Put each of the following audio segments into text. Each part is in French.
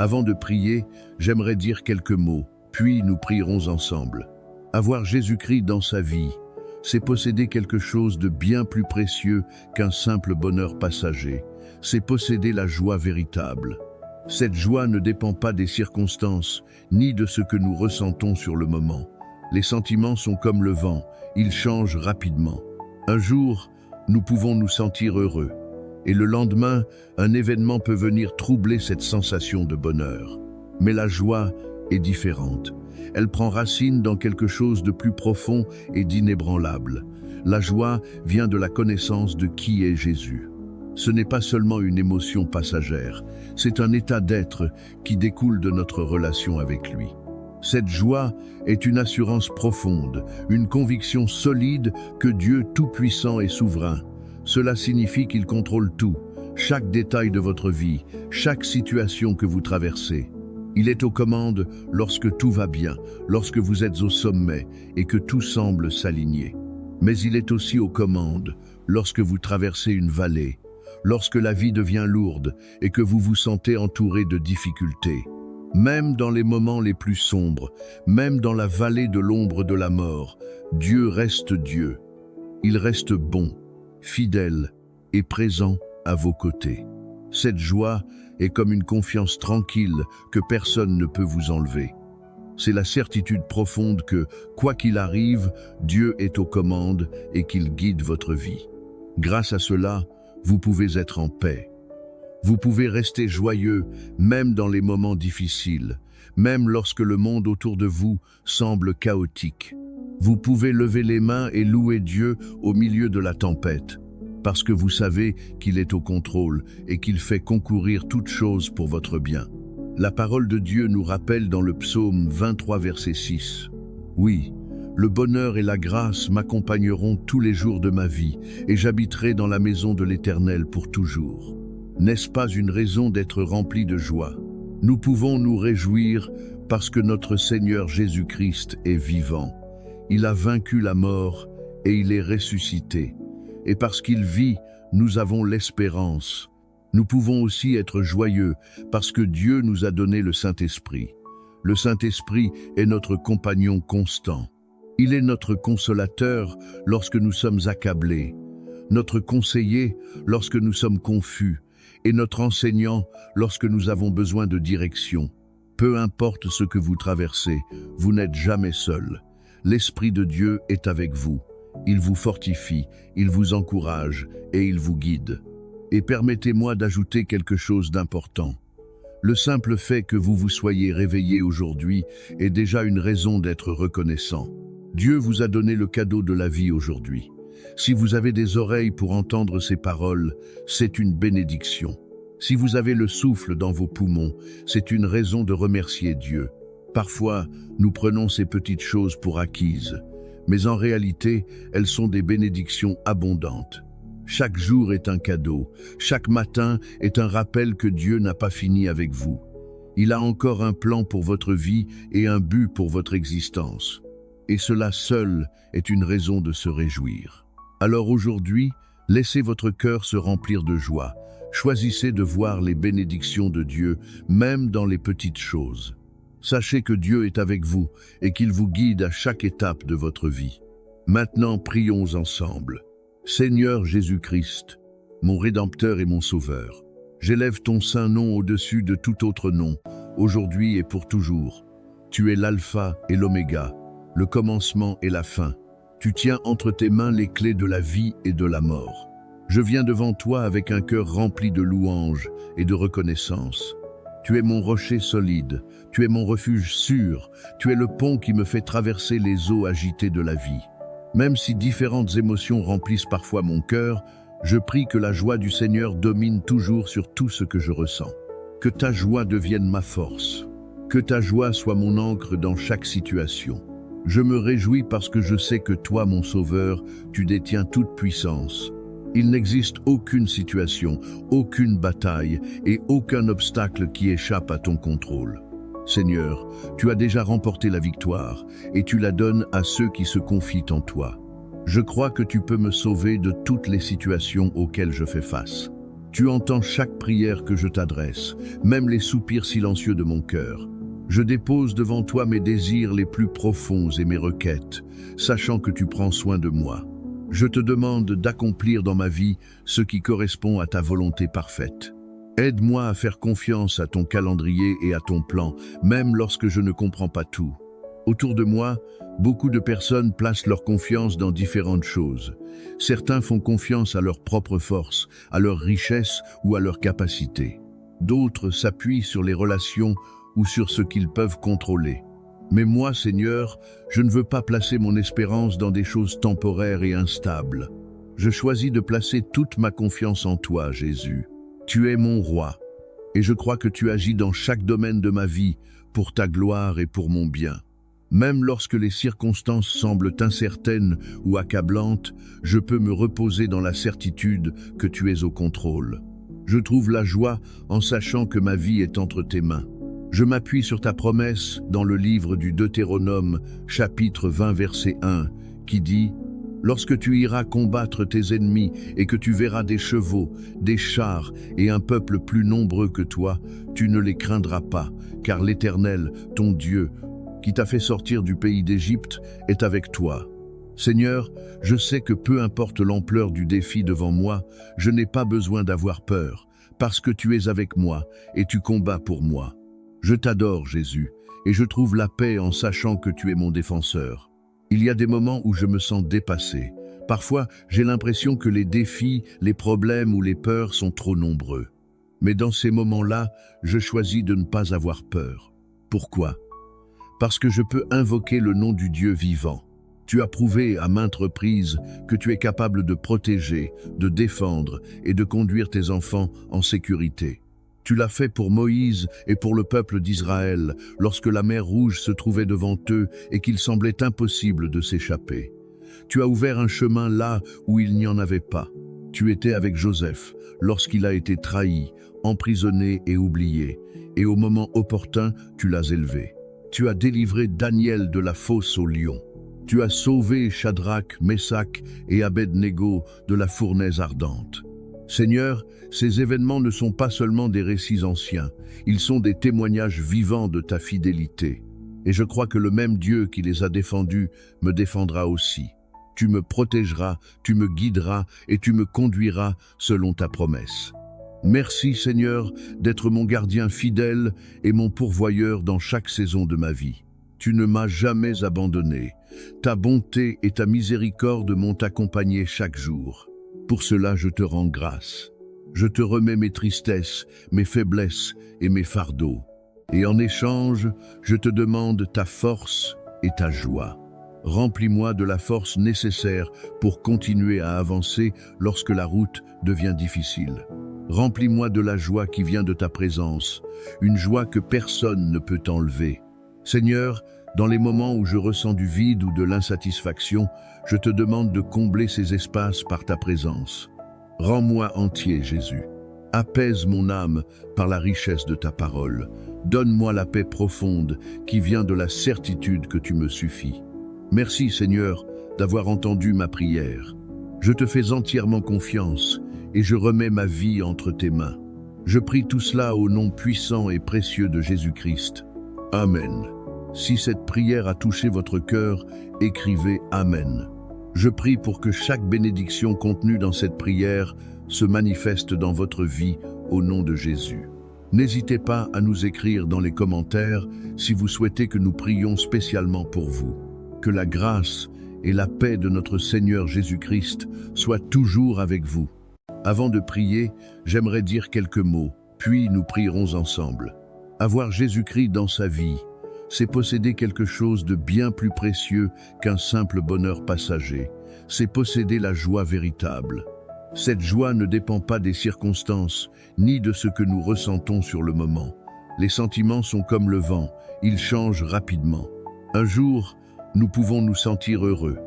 Avant de prier, j'aimerais dire quelques mots, puis nous prierons ensemble. Avoir Jésus-Christ dans sa vie, c'est posséder quelque chose de bien plus précieux qu'un simple bonheur passager. C'est posséder la joie véritable. Cette joie ne dépend pas des circonstances, ni de ce que nous ressentons sur le moment. Les sentiments sont comme le vent, ils changent rapidement. Un jour, nous pouvons nous sentir heureux, et le lendemain, un événement peut venir troubler cette sensation de bonheur. Mais la joie est différente. Elle prend racine dans quelque chose de plus profond et d'inébranlable. La joie vient de la connaissance de qui est Jésus. Ce n'est pas seulement une émotion passagère, c'est un état d'être qui découle de notre relation avec lui. Cette joie est une assurance profonde, une conviction solide que Dieu Tout-Puissant est souverain. Cela signifie qu'il contrôle tout, chaque détail de votre vie, chaque situation que vous traversez. Il est aux commandes lorsque tout va bien, lorsque vous êtes au sommet et que tout semble s'aligner. Mais il est aussi aux commandes lorsque vous traversez une vallée, lorsque la vie devient lourde et que vous vous sentez entouré de difficultés. Même dans les moments les plus sombres, même dans la vallée de l'ombre de la mort, Dieu reste Dieu. Il reste bon, fidèle et présent à vos côtés. Cette joie est comme une confiance tranquille que personne ne peut vous enlever. C'est la certitude profonde que, quoi qu'il arrive, Dieu est aux commandes et qu'il guide votre vie. Grâce à cela, vous pouvez être en paix. Vous pouvez rester joyeux, même dans les moments difficiles, même lorsque le monde autour de vous semble chaotique. Vous pouvez lever les mains et louer Dieu au milieu de la tempête, parce que vous savez qu'il est au contrôle et qu'il fait concourir toutes choses pour votre bien. La parole de Dieu nous rappelle dans le psaume 23, verset 6. « Oui, le bonheur et la grâce m'accompagneront tous les jours de ma vie, et j'habiterai dans la maison de l'Éternel pour toujours. » N'est-ce pas une raison d'être rempli de joie? Nous pouvons nous réjouir parce que notre Seigneur Jésus-Christ est vivant. Il a vaincu la mort et il est ressuscité. Et parce qu'il vit, nous avons l'espérance. Nous pouvons aussi être joyeux parce que Dieu nous a donné le Saint-Esprit. Le Saint-Esprit est notre compagnon constant. Il est notre consolateur lorsque nous sommes accablés, notre conseiller lorsque nous sommes confus, et notre enseignant lorsque nous avons besoin de direction. Peu importe ce que vous traversez, vous n'êtes jamais seul. L'Esprit de Dieu est avec vous. Il vous fortifie, il vous encourage et il vous guide. Et permettez-moi d'ajouter quelque chose d'important. Le simple fait que vous vous soyez réveillé aujourd'hui est déjà une raison d'être reconnaissant. Dieu vous a donné le cadeau de la vie aujourd'hui. Si vous avez des oreilles pour entendre ces paroles, c'est une bénédiction. Si vous avez le souffle dans vos poumons, c'est une raison de remercier Dieu. Parfois, nous prenons ces petites choses pour acquises, mais en réalité, elles sont des bénédictions abondantes. Chaque jour est un cadeau, chaque matin est un rappel que Dieu n'a pas fini avec vous. Il a encore un plan pour votre vie et un but pour votre existence. Et cela seul est une raison de se réjouir. Alors aujourd'hui, laissez votre cœur se remplir de joie. Choisissez de voir les bénédictions de Dieu, même dans les petites choses. Sachez que Dieu est avec vous et qu'il vous guide à chaque étape de votre vie. Maintenant, prions ensemble. Seigneur Jésus-Christ, mon Rédempteur et mon Sauveur, j'élève ton saint nom au-dessus de tout autre nom, aujourd'hui et pour toujours. Tu es l'alpha et l'oméga, le commencement et la fin. Tu tiens entre tes mains les clés de la vie et de la mort. Je viens devant toi avec un cœur rempli de louanges et de reconnaissance. Tu es mon rocher solide, tu es mon refuge sûr, tu es le pont qui me fait traverser les eaux agitées de la vie. Même si différentes émotions remplissent parfois mon cœur, je prie que la joie du Seigneur domine toujours sur tout ce que je ressens. Que ta joie devienne ma force. Que ta joie soit mon ancre dans chaque situation. Je me réjouis parce que je sais que toi, mon Sauveur, tu détiens toute puissance. Il n'existe aucune situation, aucune bataille et aucun obstacle qui échappe à ton contrôle. Seigneur, tu as déjà remporté la victoire et tu la donnes à ceux qui se confient en toi. Je crois que tu peux me sauver de toutes les situations auxquelles je fais face. Tu entends chaque prière que je t'adresse, même les soupirs silencieux de mon cœur. Je dépose devant toi mes désirs les plus profonds et mes requêtes, sachant que tu prends soin de moi. Je te demande d'accomplir dans ma vie ce qui correspond à ta volonté parfaite. Aide-moi à faire confiance à ton calendrier et à ton plan, même lorsque je ne comprends pas tout. Autour de moi, beaucoup de personnes placent leur confiance dans différentes choses. Certains font confiance à leur propre force, à leur richesse ou à leur capacité. D'autres s'appuient sur les relations ou sur ce qu'ils peuvent contrôler. Mais moi, Seigneur, je ne veux pas placer mon espérance dans des choses temporaires et instables. Je choisis de placer toute ma confiance en toi, Jésus. Tu es mon roi, et je crois que tu agis dans chaque domaine de ma vie pour ta gloire et pour mon bien. Même lorsque les circonstances semblent incertaines ou accablantes, je peux me reposer dans la certitude que tu es au contrôle. Je trouve la joie en sachant que ma vie est entre tes mains. Je m'appuie sur ta promesse dans le livre du Deutéronome, chapitre 20, verset 1, qui dit « Lorsque tu iras combattre tes ennemis et que tu verras des chevaux, des chars et un peuple plus nombreux que toi, tu ne les craindras pas, car l'Éternel, ton Dieu, qui t'a fait sortir du pays d'Égypte, est avec toi. Seigneur, je sais que peu importe l'ampleur du défi devant moi, je n'ai pas besoin d'avoir peur, parce que tu es avec moi et tu combats pour moi. Je t'adore, Jésus, et je trouve la paix en sachant que tu es mon défenseur. Il y a des moments où je me sens dépassé. Parfois, j'ai l'impression que les défis, les problèmes ou les peurs sont trop nombreux. Mais dans ces moments-là, je choisis de ne pas avoir peur. Pourquoi ? Parce que je peux invoquer le nom du Dieu vivant. Tu as prouvé à maintes reprises que tu es capable de protéger, de défendre et de conduire tes enfants en sécurité. Tu l'as fait pour Moïse et pour le peuple d'Israël, lorsque la mer Rouge se trouvait devant eux et qu'il semblait impossible de s'échapper. Tu as ouvert un chemin là où il n'y en avait pas. Tu étais avec Joseph, lorsqu'il a été trahi, emprisonné et oublié, et au moment opportun, tu l'as élevé. Tu as délivré Daniel de la fosse aux lions. Tu as sauvé Shadrach, Meshach et Abed-Négo de la fournaise ardente. Seigneur, ces événements ne sont pas seulement des récits anciens, ils sont des témoignages vivants de ta fidélité. Et je crois que le même Dieu qui les a défendus me défendra aussi. Tu me protégeras, tu me guideras et tu me conduiras selon ta promesse. Merci Seigneur d'être mon gardien fidèle et mon pourvoyeur dans chaque saison de ma vie. Tu ne m'as jamais abandonné. Ta bonté et ta miséricorde m'ont accompagné chaque jour. Pour cela, je te rends grâce. Je te remets mes tristesses, mes faiblesses et mes fardeaux. Et en échange, je te demande ta force et ta joie. Remplis-moi de la force nécessaire pour continuer à avancer lorsque la route devient difficile. Remplis-moi de la joie qui vient de ta présence, une joie que personne ne peut enlever. Seigneur, dans les moments où je ressens du vide ou de l'insatisfaction, je te demande de combler ces espaces par ta présence. Rends-moi entier, Jésus. Apaise mon âme par la richesse de ta parole. Donne-moi la paix profonde qui vient de la certitude que tu me suffis. Merci, Seigneur, d'avoir entendu ma prière. Je te fais entièrement confiance et je remets ma vie entre tes mains. Je prie tout cela au nom puissant et précieux de Jésus-Christ. Amen. Si cette prière a touché votre cœur, écrivez Amen. Je prie pour que chaque bénédiction contenue dans cette prière se manifeste dans votre vie au nom de Jésus. N'hésitez pas à nous écrire dans les commentaires si vous souhaitez que nous prions spécialement pour vous. Que la grâce et la paix de notre Seigneur Jésus-Christ soient toujours avec vous. Avant de prier, j'aimerais dire quelques mots, puis nous prierons ensemble. Avoir Jésus-Christ dans sa vie, c'est posséder quelque chose de bien plus précieux qu'un simple bonheur passager. C'est posséder la joie véritable. Cette joie ne dépend pas des circonstances, ni de ce que nous ressentons sur le moment. Les sentiments sont comme le vent, ils changent rapidement. Un jour, nous pouvons nous sentir heureux,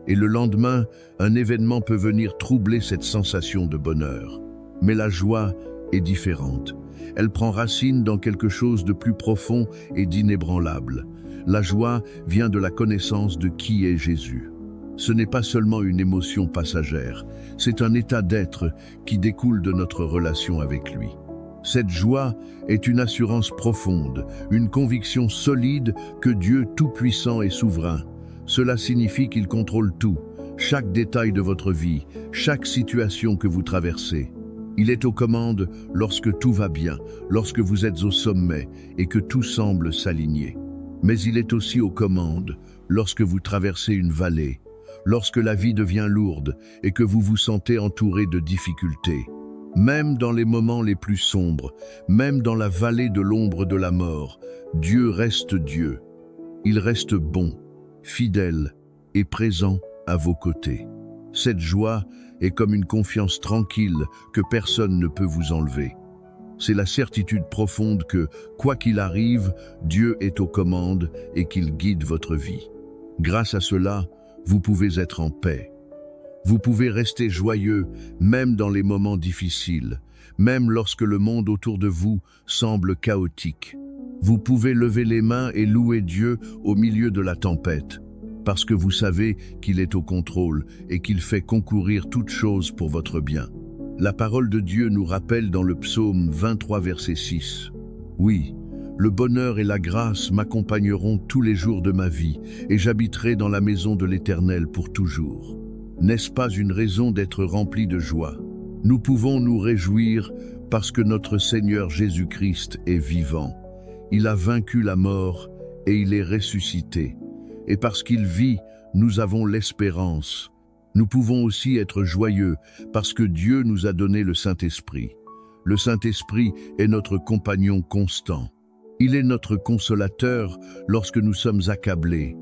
et le lendemain, un événement peut venir troubler cette sensation de bonheur. Mais la joie est différente. Elle prend racine dans quelque chose de plus profond et d'inébranlable. La joie vient de la connaissance de qui est Jésus. Ce n'est pas seulement une émotion passagère, c'est un état d'être qui découle de notre relation avec lui. Cette joie est une assurance profonde, une conviction solide que Dieu Tout-Puissant est souverain. Cela signifie qu'il contrôle tout, chaque détail de votre vie, chaque situation que vous traversez. Il est aux commandes lorsque tout va bien, lorsque vous êtes au sommet et que tout semble s'aligner. Mais il est aussi aux commandes lorsque vous traversez une vallée, lorsque la vie devient lourde et que vous vous sentez entouré de difficultés. Même dans les moments les plus sombres, même dans la vallée de l'ombre de la mort, Dieu reste Dieu. Il reste bon, fidèle et présent à vos côtés. Cette joie est comme une confiance tranquille que personne ne peut vous enlever. C'est la certitude profonde que, quoi qu'il arrive, Dieu est aux commandes et qu'il guide votre vie. Grâce à cela, vous pouvez être en paix. Vous pouvez rester joyeux même dans les moments difficiles, même lorsque le monde autour de vous semble chaotique. Vous pouvez lever les mains et louer Dieu au milieu de la tempête, parce que vous savez qu'il est au contrôle et qu'il fait concourir toutes choses pour votre bien. La parole de Dieu nous rappelle dans le psaume 23, verset 6. « Oui, le bonheur et la grâce m'accompagneront tous les jours de ma vie, et j'habiterai dans la maison de l'Éternel pour toujours. » N'est-ce pas une raison d'être rempli de joie? Nous pouvons nous réjouir parce que notre Seigneur Jésus-Christ est vivant. Il a vaincu la mort et il est ressuscité. Et parce qu'il vit, nous avons l'espérance. Nous pouvons aussi être joyeux parce que Dieu nous a donné le Saint-Esprit. Le Saint-Esprit est notre compagnon constant. Il est notre consolateur lorsque nous sommes accablés,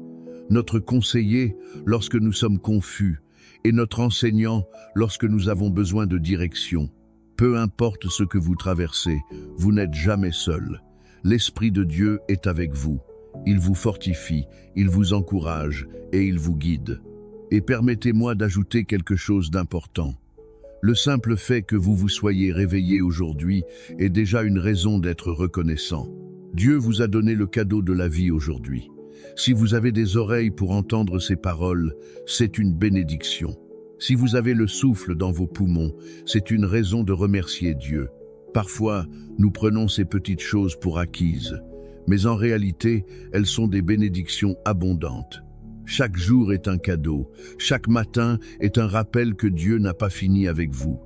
notre conseiller lorsque nous sommes confus, et notre enseignant lorsque nous avons besoin de direction. Peu importe ce que vous traversez, vous n'êtes jamais seul. L'Esprit de Dieu est avec vous. Il vous fortifie, il vous encourage et il vous guide. Et permettez-moi d'ajouter quelque chose d'important. Le simple fait que vous vous soyez réveillé aujourd'hui est déjà une raison d'être reconnaissant. Dieu vous a donné le cadeau de la vie aujourd'hui. Si vous avez des oreilles pour entendre ces paroles, c'est une bénédiction. Si vous avez le souffle dans vos poumons, c'est une raison de remercier Dieu. Parfois, nous prenons ces petites choses pour acquises, mais en réalité, elles sont des bénédictions abondantes. Chaque jour est un cadeau, chaque matin est un rappel que Dieu n'a pas fini avec vous.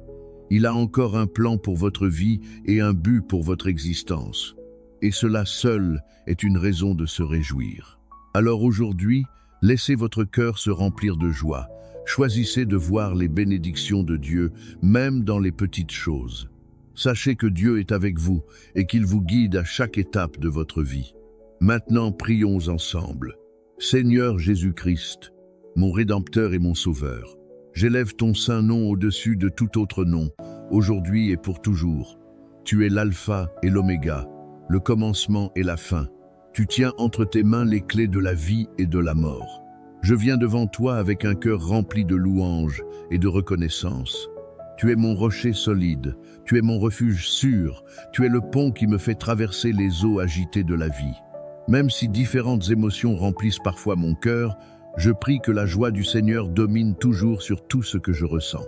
Il a encore un plan pour votre vie et un but pour votre existence. Et cela seul est une raison de se réjouir. Alors aujourd'hui, laissez votre cœur se remplir de joie. Choisissez de voir les bénédictions de Dieu, même dans les petites choses. Sachez que Dieu est avec vous et qu'il vous guide à chaque étape de votre vie. Maintenant, prions ensemble. Seigneur Jésus-Christ, mon Rédempteur et mon Sauveur, j'élève ton saint nom au-dessus de tout autre nom, aujourd'hui et pour toujours. Tu es l'alpha et l'oméga, le commencement et la fin. Tu tiens entre tes mains les clés de la vie et de la mort. Je viens devant toi avec un cœur rempli de louanges et de reconnaissance. Tu es mon rocher solide, tu es mon refuge sûr, tu es le pont qui me fait traverser les eaux agitées de la vie. Même si différentes émotions remplissent parfois mon cœur, je prie que la joie du Seigneur domine toujours sur tout ce que je ressens.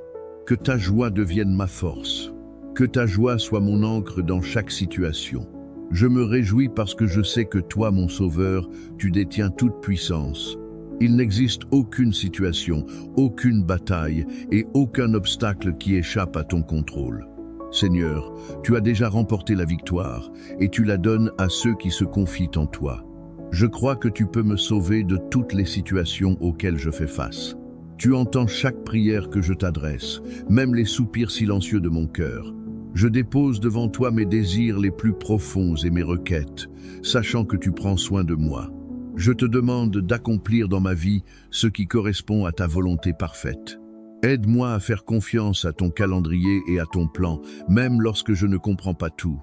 Que ta joie devienne ma force. Que ta joie soit mon ancre dans chaque situation. Je me réjouis parce que je sais que toi, mon Sauveur, tu détiens toute puissance. Il n'existe aucune situation, aucune bataille et aucun obstacle qui échappe à ton contrôle. Seigneur, tu as déjà remporté la victoire et tu la donnes à ceux qui se confient en toi. Je crois que tu peux me sauver de toutes les situations auxquelles je fais face. Tu entends chaque prière que je t'adresse, même les soupirs silencieux de mon cœur. Je dépose devant toi mes désirs les plus profonds et mes requêtes, sachant que tu prends soin de moi. Je te demande d'accomplir dans ma vie ce qui correspond à ta volonté parfaite. Aide-moi à faire confiance à ton calendrier et à ton plan, même lorsque je ne comprends pas tout.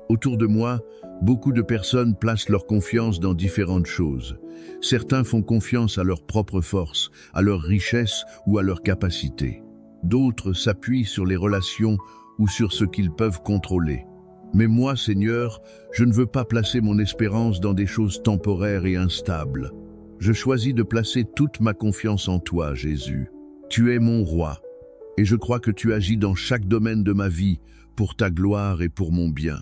Autour de moi, beaucoup de personnes placent leur confiance dans différentes choses. Certains font confiance à leur propre force, à leur richesse ou à leur capacité. D'autres s'appuient sur les relations ou sur ce qu'ils peuvent contrôler. Mais moi, Seigneur, je ne veux pas placer mon espérance dans des choses temporaires et instables. Je choisis de placer toute ma confiance en toi, Jésus. Tu es mon roi, et je crois que tu agis dans chaque domaine de ma vie, pour ta gloire et pour mon bien.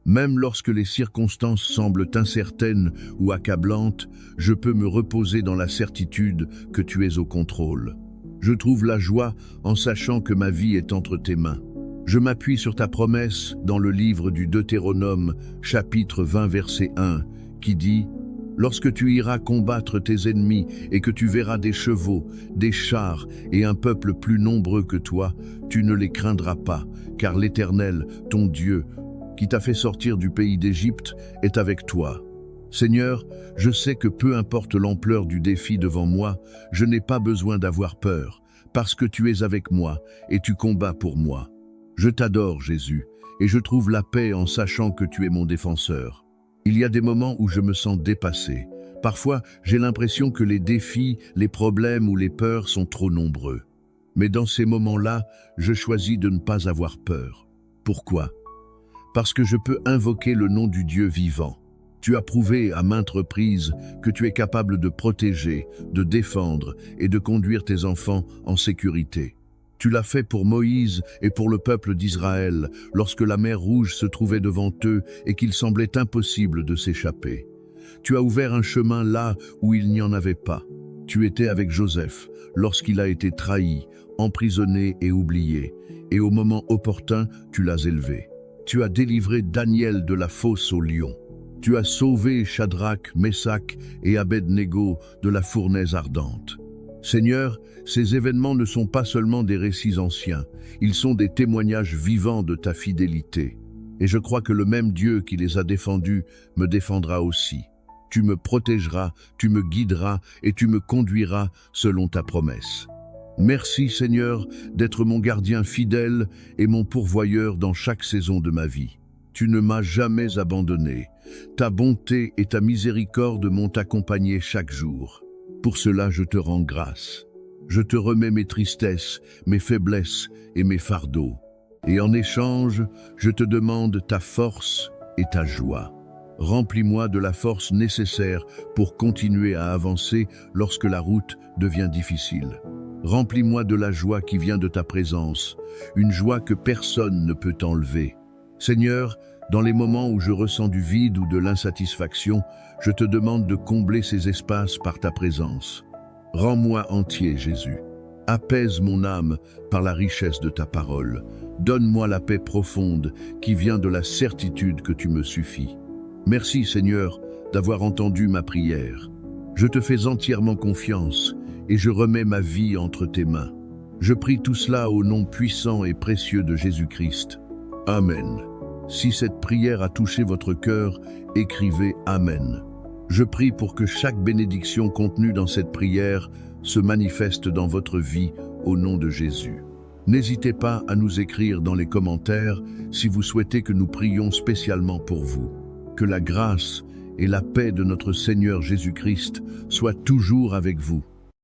Même lorsque les circonstances semblent incertaines ou accablantes, je peux me reposer dans la certitude que tu es au contrôle. Je trouve la joie en sachant que ma vie est entre tes mains. Je m'appuie sur ta promesse dans le livre du Deutéronome, chapitre 20, verset 1, qui dit « Lorsque tu iras combattre tes ennemis et que tu verras des chevaux, des chars et un peuple plus nombreux que toi, tu ne les craindras pas, car l'Éternel, ton Dieu, qui t'a fait sortir du pays d'Égypte, est avec toi. Seigneur, je sais que peu importe l'ampleur du défi devant moi, je n'ai pas besoin d'avoir peur, parce que tu es avec moi et tu combats pour moi. Je t'adore, Jésus, et je trouve la paix en sachant que tu es mon défenseur. Il y a des moments où je me sens dépassé. Parfois, j'ai l'impression que les défis, les problèmes ou les peurs sont trop nombreux. Mais dans ces moments-là, je choisis de ne pas avoir peur. Pourquoi ? Parce que je peux invoquer le nom du Dieu vivant. Tu as prouvé à maintes reprises que tu es capable de protéger, de défendre et de conduire tes enfants en sécurité. Tu l'as fait pour Moïse et pour le peuple d'Israël, lorsque la mer Rouge se trouvait devant eux et qu'il semblait impossible de s'échapper. Tu as ouvert un chemin là où il n'y en avait pas. Tu étais avec Joseph lorsqu'il a été trahi, emprisonné et oublié, et au moment opportun, tu l'as élevé. Tu as délivré Daniel de la fosse aux lions. Tu as sauvé Shadrach, Meshach et Abed-Négo de la fournaise ardente. Seigneur, ces événements ne sont pas seulement des récits anciens, ils sont des témoignages vivants de ta fidélité. Et je crois que le même Dieu qui les a défendus me défendra aussi. Tu me protégeras, tu me guideras et tu me conduiras selon ta promesse. Merci Seigneur d'être mon gardien fidèle et mon pourvoyeur dans chaque saison de ma vie. Tu ne m'as jamais abandonné. Ta bonté et ta miséricorde m'ont accompagné chaque jour. Pour cela, je te rends grâce. Je te remets mes tristesses, mes faiblesses et mes fardeaux. Et en échange, je te demande ta force et ta joie. Remplis-moi de la force nécessaire pour continuer à avancer lorsque la route devient difficile. Remplis-moi de la joie qui vient de ta présence, une joie que personne ne peut enlever. Seigneur, dans les moments où je ressens du vide ou de l'insatisfaction, je te demande de combler ces espaces par ta présence. Rends-moi entier, Jésus. Apaise mon âme par la richesse de ta parole. Donne-moi la paix profonde qui vient de la certitude que tu me suffis. Merci, Seigneur, d'avoir entendu ma prière. Je te fais entièrement confiance et je remets ma vie entre tes mains. Je prie tout cela au nom puissant et précieux de Jésus-Christ. Amen. Si cette prière a touché votre cœur, écrivez Amen. Je prie pour que chaque bénédiction contenue dans cette prière se manifeste dans votre vie au nom de Jésus. N'hésitez pas à nous écrire dans les commentaires si vous souhaitez que nous prions spécialement pour vous. Que la grâce et la paix de notre Seigneur Jésus-Christ soient toujours avec vous.